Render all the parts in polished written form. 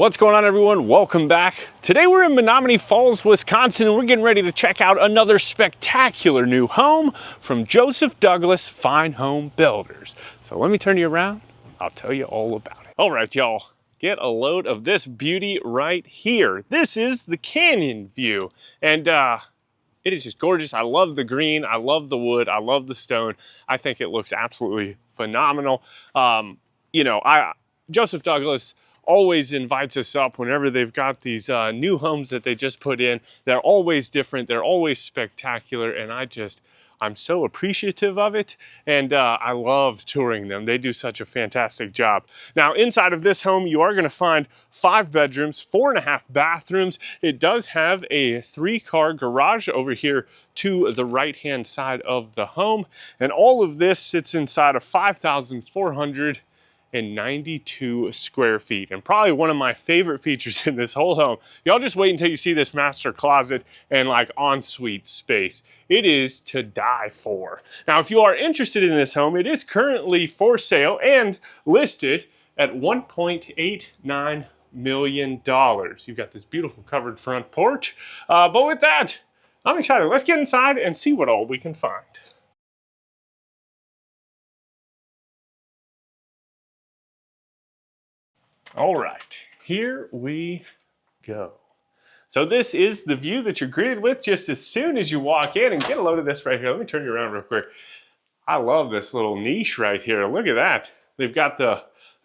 What's going on, everyone? Welcome back. Today we're in Menomonee Falls, Wisconsin, and we're getting ready to check out another spectacular new home from Joseph Douglas Fine Home Builders. So let me turn you around. I'll tell you all about it. All right, y'all, get a load of this beauty right here. This is the canyon view, and it is just gorgeous. I love the green, I love the wood, I love the stone. I think it looks absolutely phenomenal. Joseph Douglas always invites us up whenever they've got these new homes that they just put in. They're always different, they're always spectacular, and I'm so appreciative of it, and I love touring them. They do such a fantastic job. Now, inside of this home, you are going to find 5 bedrooms, 4.5 bathrooms. It does have a 3-car garage over here to the right-hand side of the home, and all of this sits inside of 5,492 square feet. And probably one of my favorite features in this whole home, y'all just wait until you see this master closet and like ensuite space. It is to die for. Now, if you are interested in this home, it is currently for sale and listed at $1.89 million. You've got this beautiful covered front porch. But with that, I'm excited. Let's get inside and see what all we can find. All right, here we go. So this is the view that you're greeted with just as soon as you walk in, and get a load of this right here. Let me turn you around real quick. I love this little niche right here. Look at that. They've got the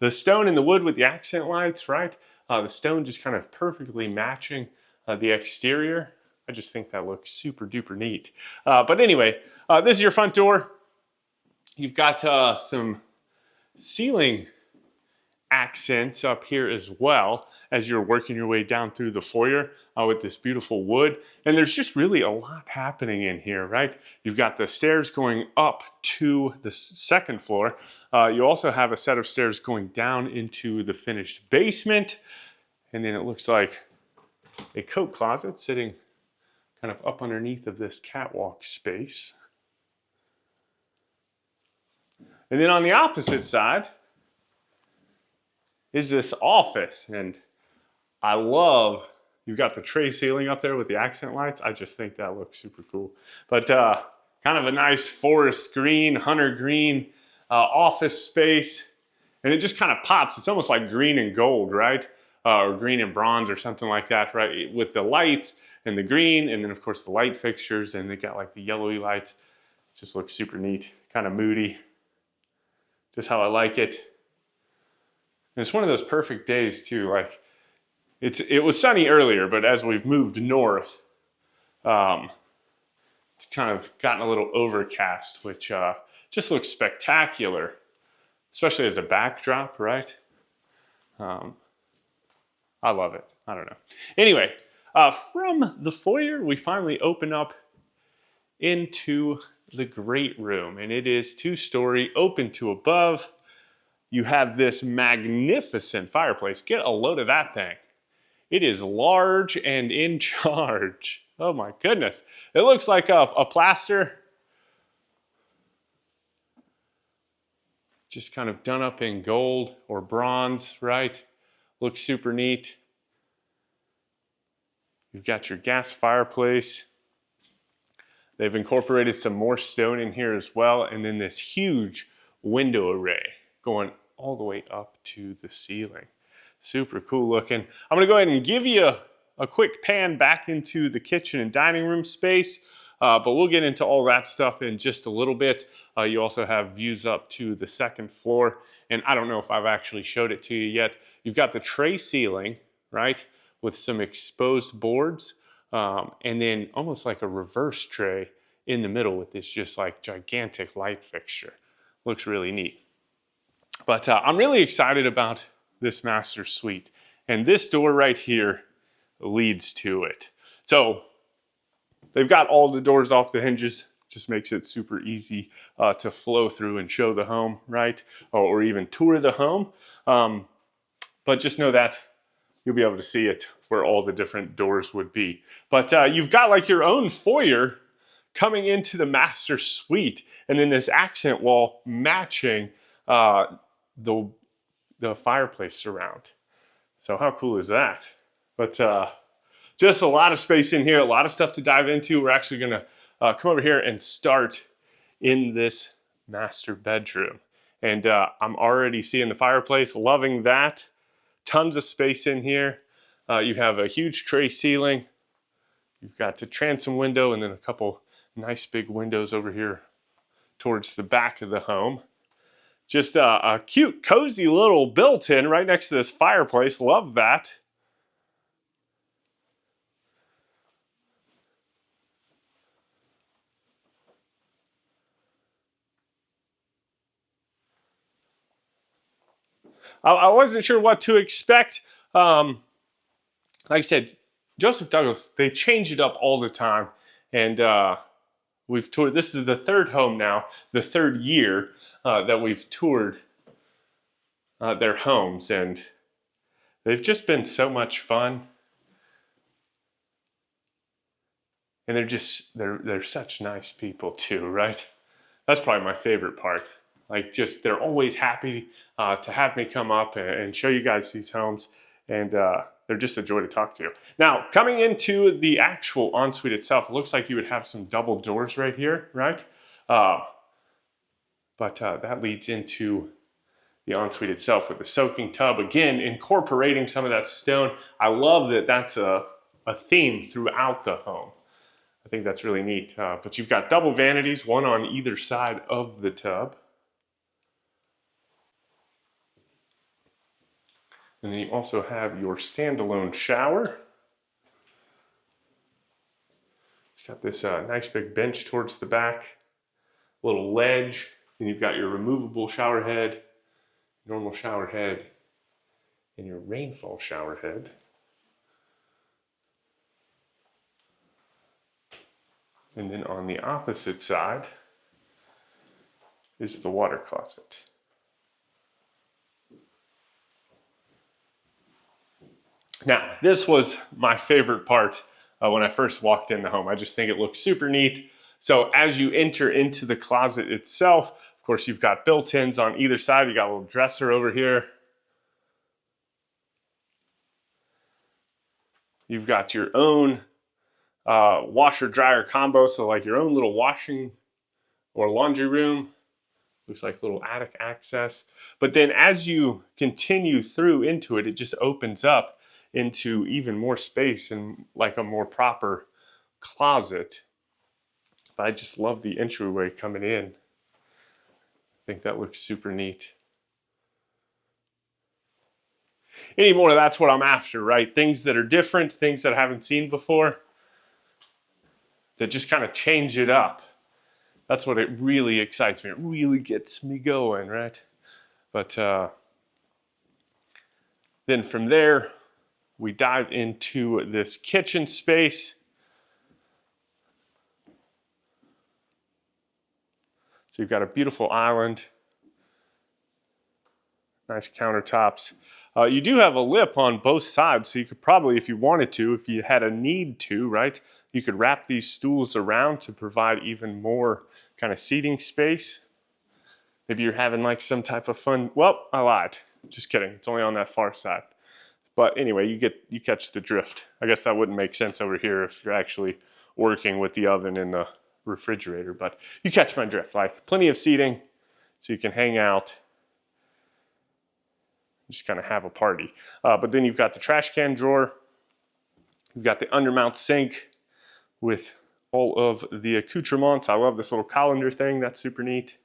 stone and the wood with the accent lights, right? The stone just kind of perfectly matching the exterior. I just think that looks super duper neat. But anyway, this is your front door. You've got some ceiling accents up here as well as you're working your way down through the foyer with this beautiful wood. And there's just really a lot happening in here, right? You've got the stairs going up to the second floor. You also have a set of stairs going down into the finished basement. And then it looks like a coat closet sitting kind of up underneath of this catwalk space. And then on the opposite side is this office, and I love, you've got the tray ceiling up there with the accent lights. I just think that looks super cool. But kind of a nice forest green, hunter green office space, and it just kind of pops. It's almost like green and gold, right? Or green and bronze or something like that, right? With the lights and the green, and then of course the light fixtures, and they got like the yellowy lights. Just looks super neat, kind of moody. Just how I like it. And it's one of those perfect days too. Like it was sunny earlier, but as we've moved north, it's kind of gotten a little overcast, which just looks spectacular, especially as a backdrop, right? I love it. I don't know. Anyway, from the foyer, we finally open up into the great room, and it is 2-story, open to above. You have this magnificent fireplace. Get a load of that thing. It is large and in charge. Oh my goodness. It looks like a plaster. Just kind of done up in gold or bronze, right? Looks super neat. You've got your gas fireplace. They've incorporated some more stone in here as well. And then this huge window array going all the way up to the ceiling. Super cool looking. I'm gonna go ahead and give you a quick pan back into the kitchen and dining room space, but we'll get into all that stuff in just a little bit. You also have views up to the second floor, and I don't know if I've actually showed it to you yet. You've got the tray ceiling, right, with some exposed boards, and then almost like a reverse tray in the middle with this just like gigantic light fixture. Looks really neat. But I'm really excited about this master suite, and this door right here leads to it. So they've got all the doors off the hinges, just makes it super easy to flow through and show the home, right? Or even tour the home. But just know that you'll be able to see it where all the different doors would be. But you've got like your own foyer coming into the master suite, and then this accent wall matching the fireplace surround. So how cool is that? But just a lot of space in here, a lot of stuff to dive into. We're actually gonna come over here and start in this master bedroom. And I'm already seeing the fireplace, loving that. Tons of space in here. You have a huge tray ceiling. You've got the transom window and then a couple nice big windows over here towards the back of the home. Just a cute, cozy little built-in right next to this fireplace. Love that. I wasn't sure what to expect. Like I said, Joseph Douglas, they change it up all the time. And we've toured, this is the third home now, the third year that we've toured their homes. And they've just been so much fun. And they're such nice people too, right? That's probably my favorite part. Like just, they're always happy to have me come up and show you guys these homes. And they're just a joy to talk to. Now, coming into the actual ensuite itself, it looks like you would have some double doors right here, right? But that leads into the ensuite itself with the soaking tub. Again, incorporating some of that stone. I love that that's a theme throughout the home. I think that's really neat. But you've got double vanities, one on either side of the tub. And then you also have your standalone shower. It's got this nice big bench towards the back, little ledge. Then you've got your removable shower head, normal shower head, and your rainfall shower head. And then on the opposite side is the water closet. Now, this was my favorite part when I first walked in the home. I just think it looks super neat. So as you enter into the closet itself, of course, you've got built-ins on either side. You got a little dresser over here. You've got your own washer dryer combo, so like your own little washing or laundry room. Looks like a little attic access. But then as you continue through into it, it just opens up into even more space and like a more proper closet. But I just love the entryway coming in. I think that looks super neat. Anymore, that's what I'm after, right? Things that are different, things that I haven't seen before, that just kind of change it up. That's what it really excites me. It really gets me going, right? But then from there, we dive into this kitchen space. So you've got a beautiful island, nice countertops. You do have a lip on both sides, so you could probably, if you wanted to, if you had a need to, right, you could wrap these stools around to provide even more kind of seating space. Maybe you're having like some type of fun. Well, I lied. Just kidding. It's only on that far side. But anyway, you catch the drift. I guess that wouldn't make sense over here if you're actually working with the oven and the refrigerator, but you catch my drift. Like plenty of seating so you can hang out, just kind of have a party. But then you've got the trash can drawer. You've got the undermount sink with all of the accoutrements. I love this little colander thing. That's super neat.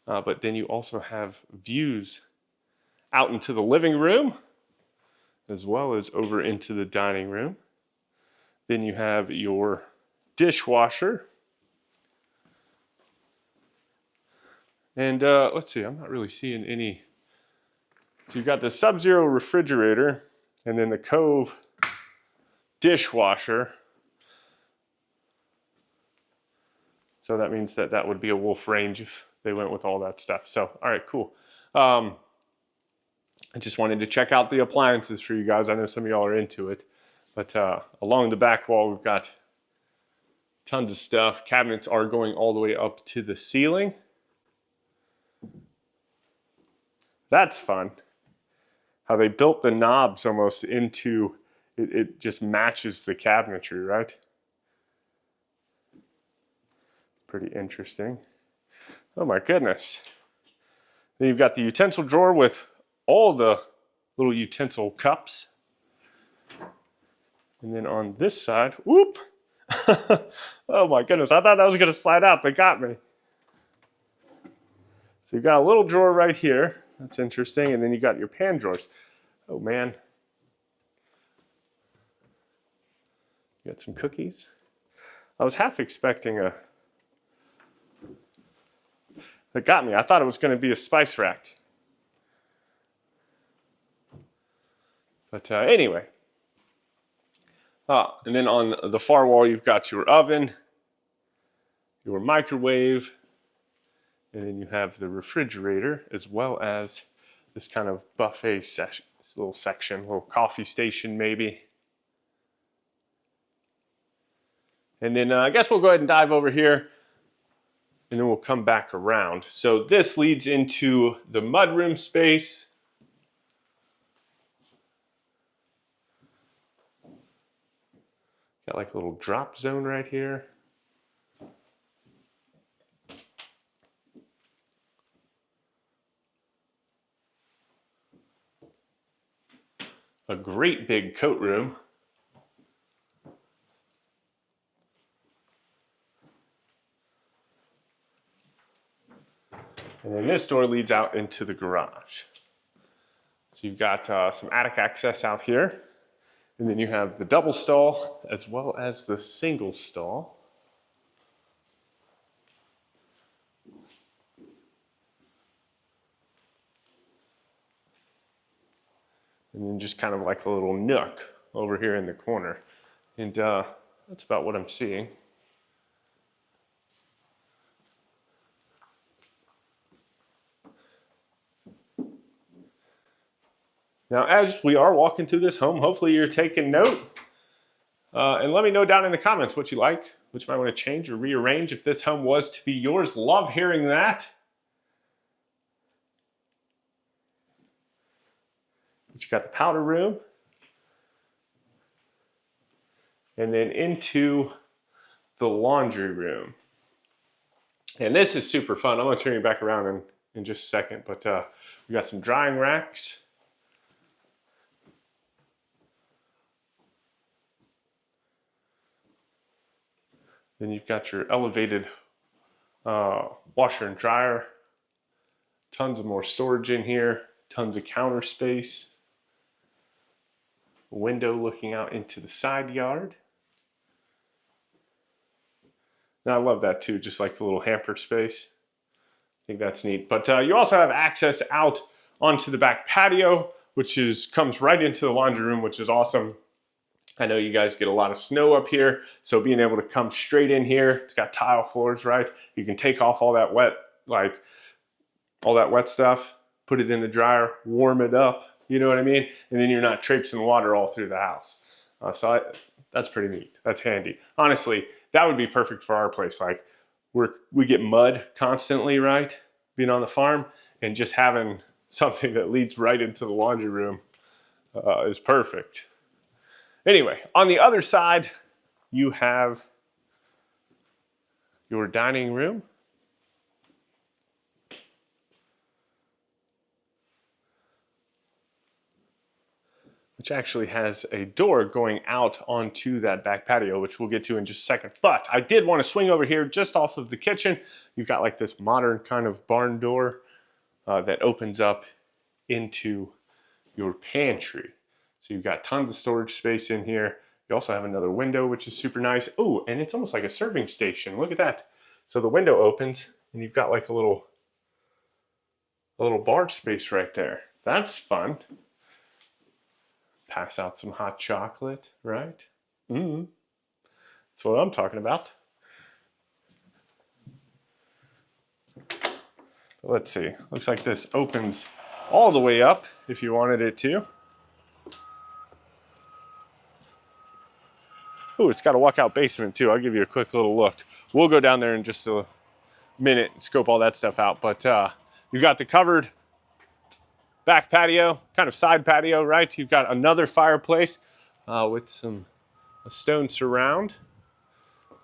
But then you also have views out into the living room as well as over into the dining room. Then you have your dishwasher. And let's see, I'm not really seeing any. So you've got the Sub-Zero refrigerator and then the Cove dishwasher. So that means that that would be a Wolf range if they went with all that stuff. So, all right, cool. I just wanted to check out the appliances for you guys. I know some of y'all are into it. But along the back wall, we've got tons of stuff. Cabinets are going all the way up to the ceiling. That's fun. how they built the knobs almost into, it just matches the cabinetry, right? Pretty interesting. Oh my goodness. Then you've got the utensil drawer with all the little utensil cups. And then on this side, whoop! Oh my goodness, I thought that was gonna slide out, they got me. So you've got a little drawer right here, that's interesting, and then you got your pan drawers. Oh man. You got some cookies. I was half expecting a, that got me, I thought it was gonna be a spice rack. But anyway. And then on the far wall, you've got your oven, your microwave, and then you have the refrigerator, as well as this kind of buffet section, this little section, little coffee station maybe. And then I guess we'll go ahead and dive over here, and then we'll come back around. So this leads into the mudroom space. Got like a little drop zone right here. A great big coat room. And then this door leads out into the garage. So you've got some attic access out here. And then you have the double stall as well as the single stall. And then just kind of like a little nook over here in the corner. And that's about what I'm seeing. Now, as we are walking through this home, hopefully you're taking note. And let me know down in the comments what you like, what you might want to change or rearrange if this home was to be yours. Love hearing that. But you got the powder room. And then into the laundry room. And this is super fun. I'm going to turn you back around in just a second. But we got some drying racks. Then you've got your elevated washer and dryer. Tons of more storage in here. Tons of counter space. A window looking out into the side yard. Now I love that too, just like the little hamper space. I think that's neat. But you also have access out onto the back patio, which comes right into the laundry room, which is awesome. I know you guys get a lot of snow up here, so being able to come straight in here, it's got tile floors, right? You can take off all that wet, like all that wet stuff, put it in the dryer, warm it up, you know what I mean? And then you're not traipsing water all through the house. That's pretty neat. That's handy. Honestly, that would be perfect for our place. Like we get mud constantly, right? Being on the farm, and just having something that leads right into the laundry room is perfect. Anyway, on the other side, you have your dining room. Which actually has a door going out onto that back patio, which we'll get to in just a second. But I did want to swing over here just off of the kitchen. You've got like this modern kind of barn door that opens up into your pantry. So you've got tons of storage space in here. You also have another window, which is super nice. Oh, and it's almost like a serving station. Look at that. So the window opens and you've got like a little bar space right there. That's fun. Pass out some hot chocolate, right? That's what I'm talking about. Let's see. Looks like this opens all the way up if you wanted it to. Ooh, it's got a walkout basement too. I'll give you a quick little look. We'll go down there in just a minute and scope all that stuff out. But you've got the covered back patio, kind of side patio, right? You've got another fireplace with some a stone surround.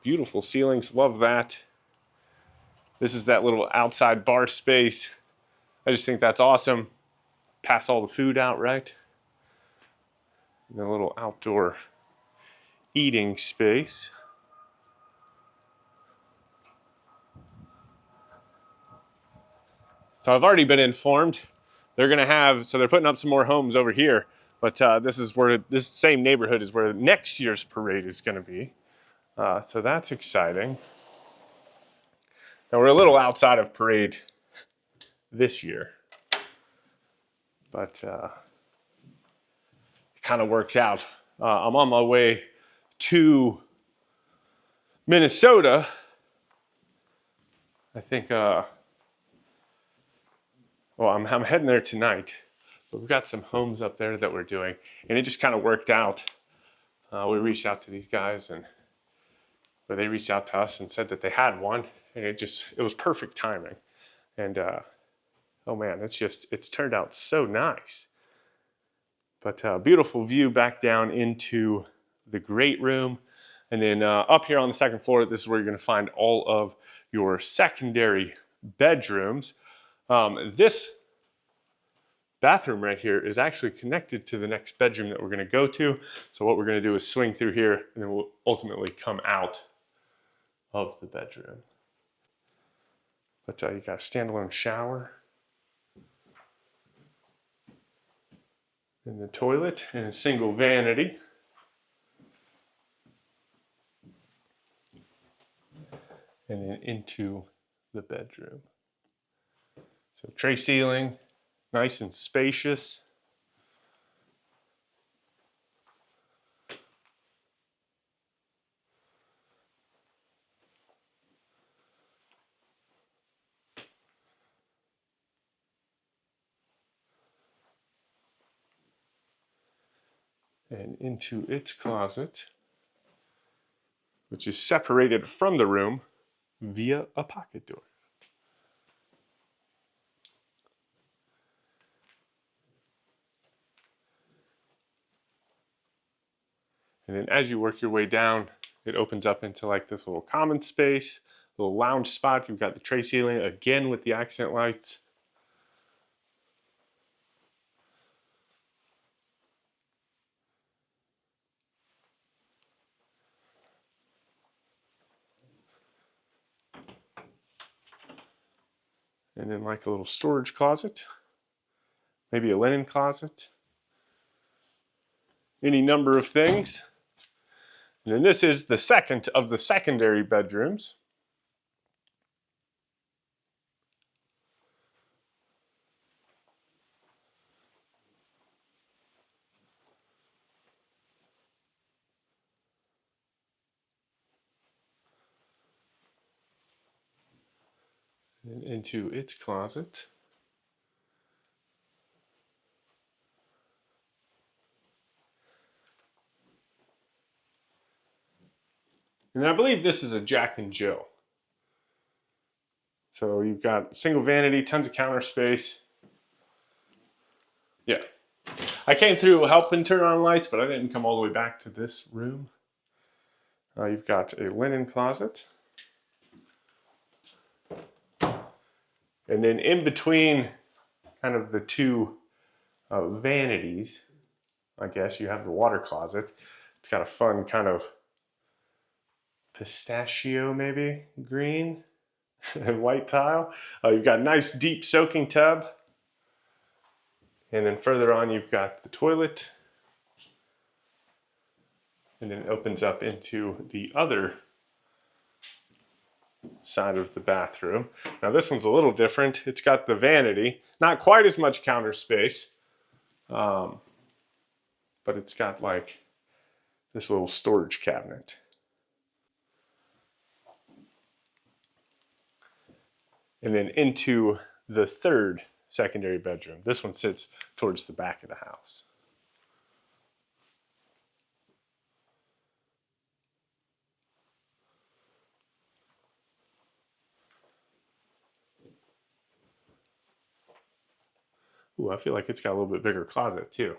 Beautiful ceilings, love that. This is that little outside bar space. I just think that's awesome. Pass all the food out, right? And a little outdoor eating space. So I've already been informed they're going to have, so they're putting up some more homes over here, but this same neighborhood is where next year's parade is going to be. So that's exciting. Now we're a little outside of parade this year, but it kind of worked out. I'm on my way to Minnesota. I think, I'm heading there tonight, but we've got some homes up there that we're doing, and it just kind of worked out. We reached out to these guys, but they reached out to us and said that they had one, and it was perfect timing. And oh man, it's turned out so nice. But beautiful view back down into the great room. And then up here on the second floor, this is where you're going to find all of your secondary bedrooms. This bathroom right here is actually connected to the next bedroom that we're going to go to. So what we're going to do is swing through here, and then we'll ultimately come out of the bedroom. But you got a standalone shower in the toilet and a single vanity. And then into the bedroom. So tray ceiling, nice and spacious. And into its closet, which is separated from the room via a pocket door. And then as you work your way down, it opens up into like this little common space, little lounge spot. You've got the tray ceiling again with the accent lights. And then like a little storage closet, maybe a linen closet, any number of things. And then this is the second of the secondary bedrooms. And into its closet. And I believe this is a Jack and Jill. So you've got single vanity, tons of counter space. Yeah. I came through helping turn on lights, but I didn't come all the way back to this room. You've got a linen closet. And then in between kind of the two vanities, I guess, you have the water closet. It's got a fun kind of pistachio, maybe, green and white tile. You've got a nice deep soaking tub. And then further on, you've got the toilet. And then it opens up into the other side of the bathroom. Now this one's a little different. It's got the vanity, not quite as much counter space, but it's got like this little storage cabinet. And then into the third secondary bedroom. This one sits towards the back of the house. Ooh, I feel like it's got a little bit bigger closet too.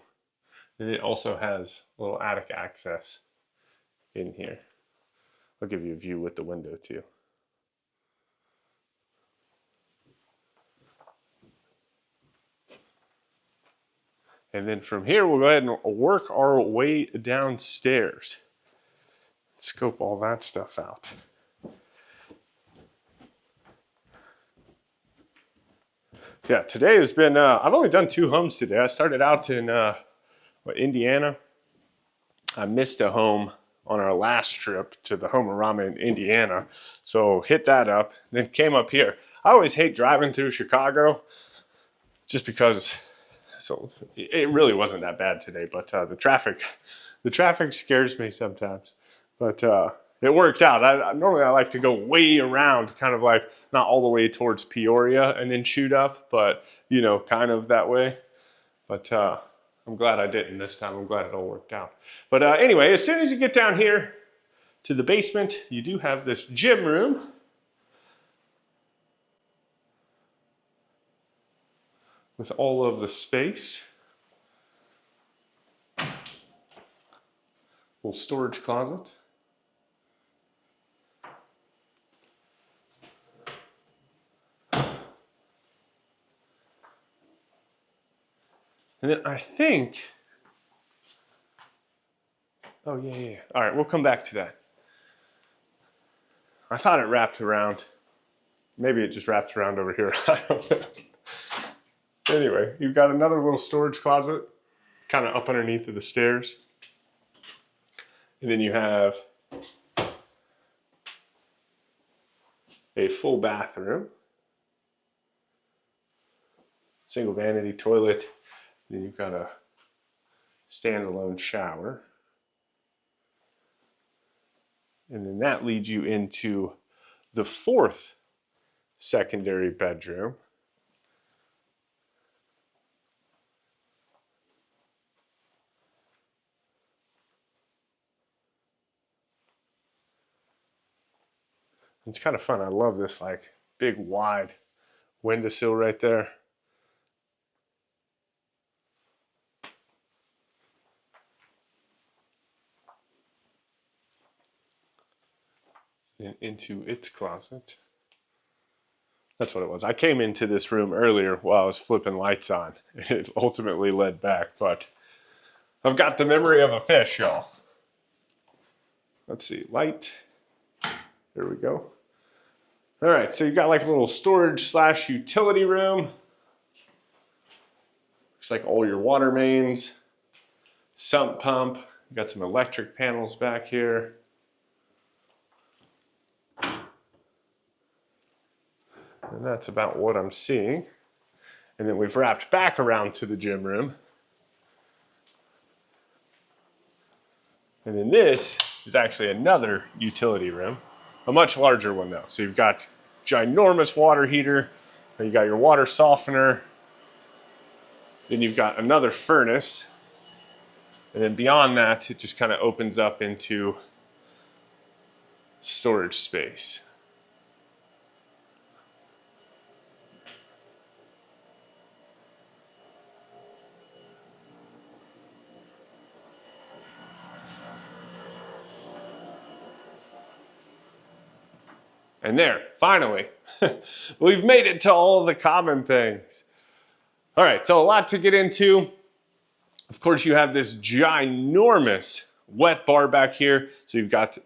And it also has a little attic access in here. I'll give you a view with the window too. And then from here, we'll go ahead and work our way downstairs. Scope all that stuff out. Yeah, today has been, I've only done 2 homes today. I started out in Indiana. I missed a home on our last trip to the Homerama in Indiana. So hit that up, then came up here. I always hate driving through Chicago just because it really wasn't that bad today, but the traffic scares me sometimes. But it worked out. Normally I like to go way around, kind of like not all the way towards Peoria and then shoot up, but you know, kind of that way. But I'm glad I didn't this time. I'm glad it all worked out. But anyway, as soon as you get down here to the basement, you do have this gym room. With all of the space. Little storage closet. And then I think, oh yeah. All right, we'll come back to that. I thought it wrapped around. Maybe it just wraps around over here. I don't know. Anyway, you've got another little storage closet, kind of up underneath of the stairs. And then you have a full bathroom, single vanity toilet. Then you've got a standalone shower. And then that leads you into the 4th secondary bedroom. It's kind of fun. I love this like big wide windowsill right there. And into its closet. That's what it was. I came into this room earlier while I was flipping lights on. It ultimately led back, but I've got the memory of a fish, y'all. Let's see, light. There we go. All right, so you got like a little storage / utility room. Looks like all your water mains, sump pump. You got some electric panels back here. And that's about what I'm seeing. And then we've wrapped back around to the gym room. And then this is actually another utility room, a much larger one though. So you've got ginormous water heater, and you got your water softener, then you've got another furnace, and then beyond that, it just kind of opens up into storage space. And there, finally, we've made it to all the common things. All right, so a lot to get into. Of course, you have this ginormous wet bar back here. So you've got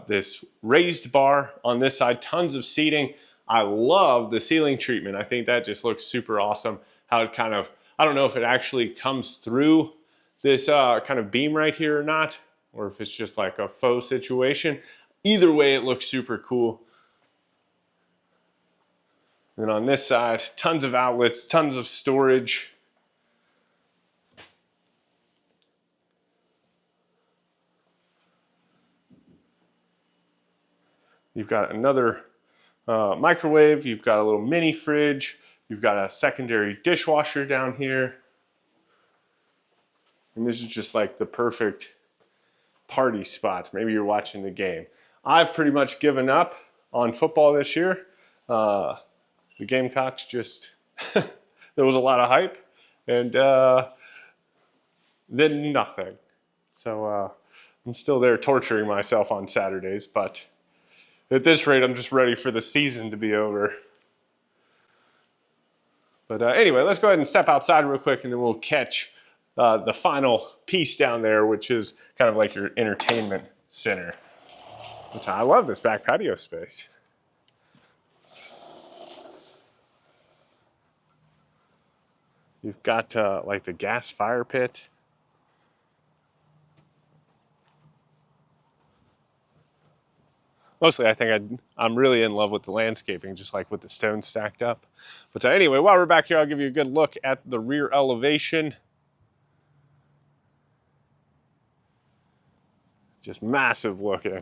this raised bar on this side, tons of seating. I love the ceiling treatment. I think that just looks super awesome. How it kind of, I don't know if it actually comes through this kind of beam right here or not, or if it's just like a faux situation. Either way, it looks super cool. And then on this side, tons of outlets, tons of storage. You've got another microwave, you've got a little mini fridge, you've got a secondary dishwasher down here. And this is just like the perfect party spot. Maybe you're watching the game. I've pretty much given up on football this year. The Gamecocks just, there was a lot of hype. and then nothing. So I'm still there torturing myself on Saturdays, but at this rate, I'm just ready for the season to be over. But anyway, let's go ahead and step outside real quick, and then we'll catch the final piece down there, which is kind of like your entertainment center. Which I love this back patio space. You've got like the gas fire pit. Mostly, I think I'm really in love with the landscaping, just like with the stones stacked up. But anyway, while we're back here, I'll give you a good look at the rear elevation. Just massive looking.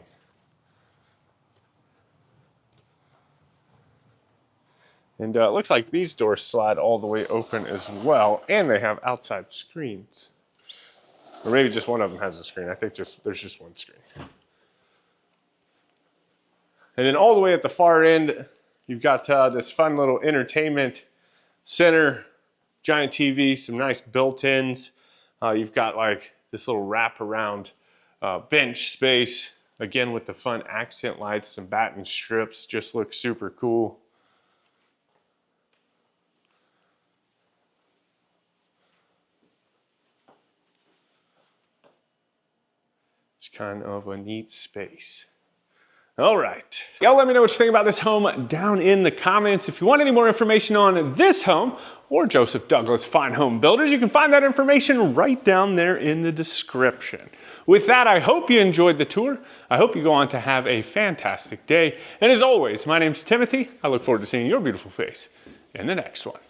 And it looks like these doors slide all the way open as well, and they have outside screens. Or maybe just one of them has a screen. I think there's just one screen. And then all the way at the far end, you've got this fun little entertainment center, giant TV, some nice built-ins. You've got like this little wraparound bench space, again with the fun accent lights, some batten strips, just looks super cool. It's kind of a neat space. All right. Y'all let me know what you think about this home down in the comments. If you want any more information on this home or Joseph Douglas Fine Home Builders, you can find that information right down there in the description. With that, I hope you enjoyed the tour. I hope you go on to have a fantastic day. And as always, my name's Timothy. I look forward to seeing your beautiful face in the next one.